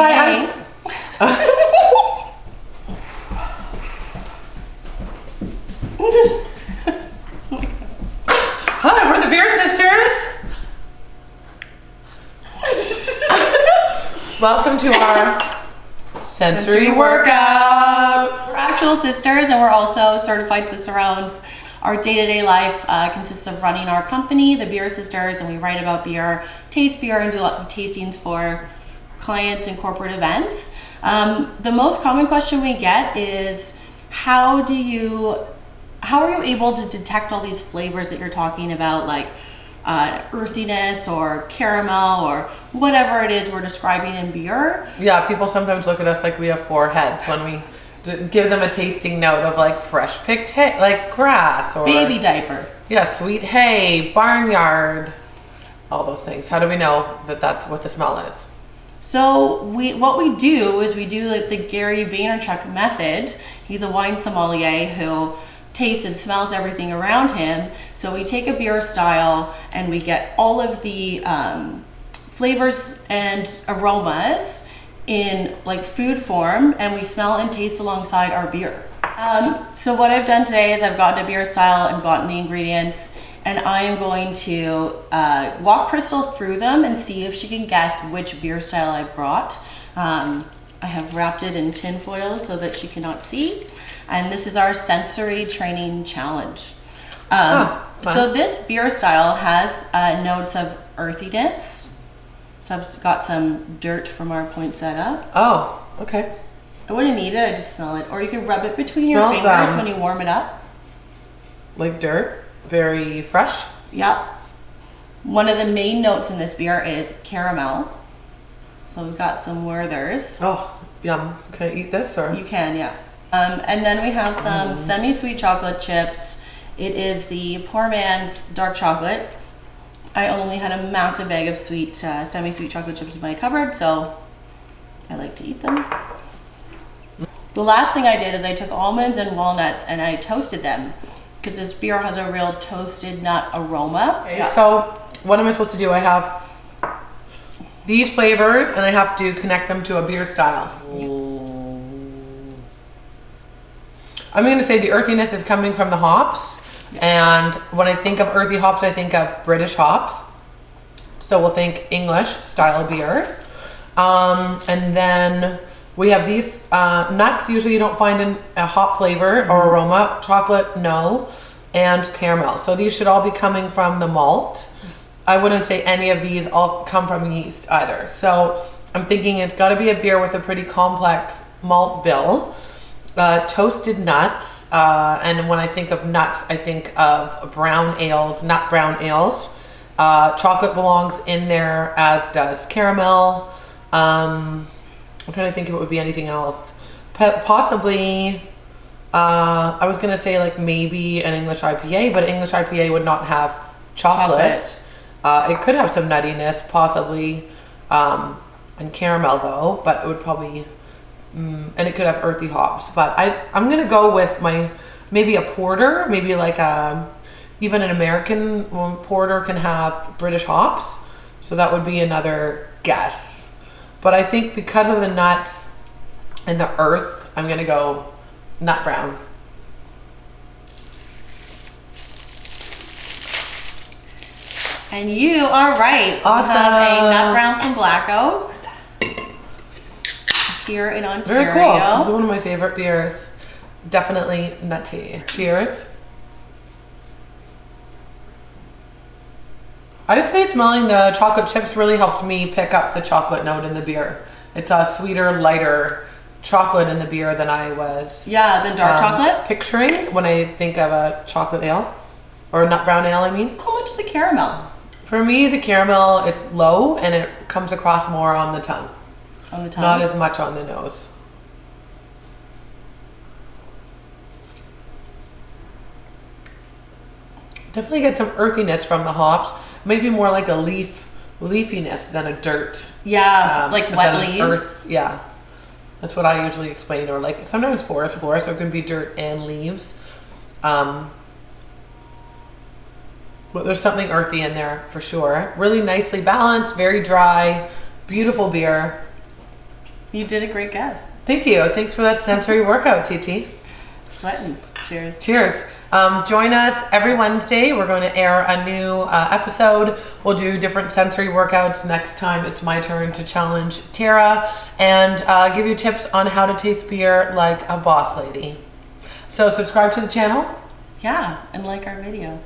Hi. Hey. Hi, we're the Beer Sisters. Welcome to our sensory workout. We're actual sisters and we're also certified Cicerones. Our day-to-day life consists of running our company, the Beer Sisters, and we write about beer, taste beer, and do lots of tastings for clients and corporate events. The most common question we get is, how are you able to detect all these flavors that you're talking about, like earthiness or caramel or whatever it is we're describing in beer? Yeah, people sometimes look at us like we have four heads when we give them a tasting note of like fresh picked hay, like grass or Baby diaper. Yeah, sweet hay, barnyard, all those things. How do we know that that's what the smell is? So what we do is we do like the Gary Vaynerchuk method. He's a wine sommelier who tastes and smells everything around him. So we take a beer style and we get all of the flavors and aromas in like food form, and we smell and taste alongside our beer. So what I've done today is I've gotten a beer style and gotten the ingredients, and I am going to walk Crystal through them and see if she can guess which beer style I brought. I have wrapped it in tin foil so that she cannot see. And this is our sensory training challenge. So this beer style has notes of earthiness. So I've got some dirt from our poinsettia. Oh, okay. I wouldn't need it, I just smell it. Or you can rub it between Smells, your fingers when you warm it up. Like dirt, very fresh. Yep. One of the main notes in this beer is caramel. So we've got some Werthers. Oh, yum. Can I eat this or? You can, yeah. And then we have some semi-sweet chocolate chips. It is the poor man's dark chocolate. I only had a massive bag of sweet, semi-sweet chocolate chips in my cupboard, so I like to eat them. The last thing I did is I took almonds and walnuts and I toasted them because this beer has a real toasted nut aroma. Okay, so what am I supposed to do? I have these flavors and I have to connect them to a beer style. I'm going to say the earthiness is coming from the hops. And when I think of earthy hops, I think of British hops. So we'll think English style beer. And then we have these nuts. Usually you don't find in a hop flavor or aroma. Chocolate, no. And caramel. So these should all be coming from the malt. I wouldn't say any of these all come from yeast either. So I'm thinking it's got to be a beer with a pretty complex malt bill. Toasted nuts, and when I think of nuts, I think of brown ales, nut brown ales. Chocolate belongs in there, as does caramel. I'm trying to think if it would be anything else. Possibly, I was going to say like maybe an English IPA, but English IPA would not have chocolate. It could have some nuttiness, possibly, and caramel though, but it would probably... and it could have earthy hops, but I'm gonna go with maybe a porter, maybe like even an American porter can have British hops, so that would be another guess. But I think because of the nuts and the earth, I'm gonna go nut brown. And you are right. Awesome. We have a nut brown from Black Oak here in Ontario. Very cool. This is one of my favorite beers. Definitely nutty. Cheers. I'd say smelling the chocolate chips really helped me pick up the chocolate note in the beer. It's a sweeter, lighter chocolate in the beer than I was. Yeah, than dark chocolate. Picturing when I think of a chocolate ale or nut brown ale, I mean. How much is the caramel? For me, the caramel is low and it comes across more on the tongue. On the tongue? Not as much on the nose. Definitely get some earthiness from the hops. Maybe more like a leafiness than a dirt. Yeah, like wet leaves. Earth, yeah. That's what I usually explain. Or like sometimes forest floor, so it can be dirt and leaves. But there's something earthy in there for sure. Really nicely balanced, very dry, beautiful beer. You did a great guess. Thank you. Thanks for that sensory workout, TT. Sweating. Cheers. Cheers. Join us every Wednesday. We're going to air a new episode. We'll do different sensory workouts. Next time, it's my turn to challenge Tara and give you tips on how to taste beer like a boss lady. So subscribe to the channel. Yeah, and like our video.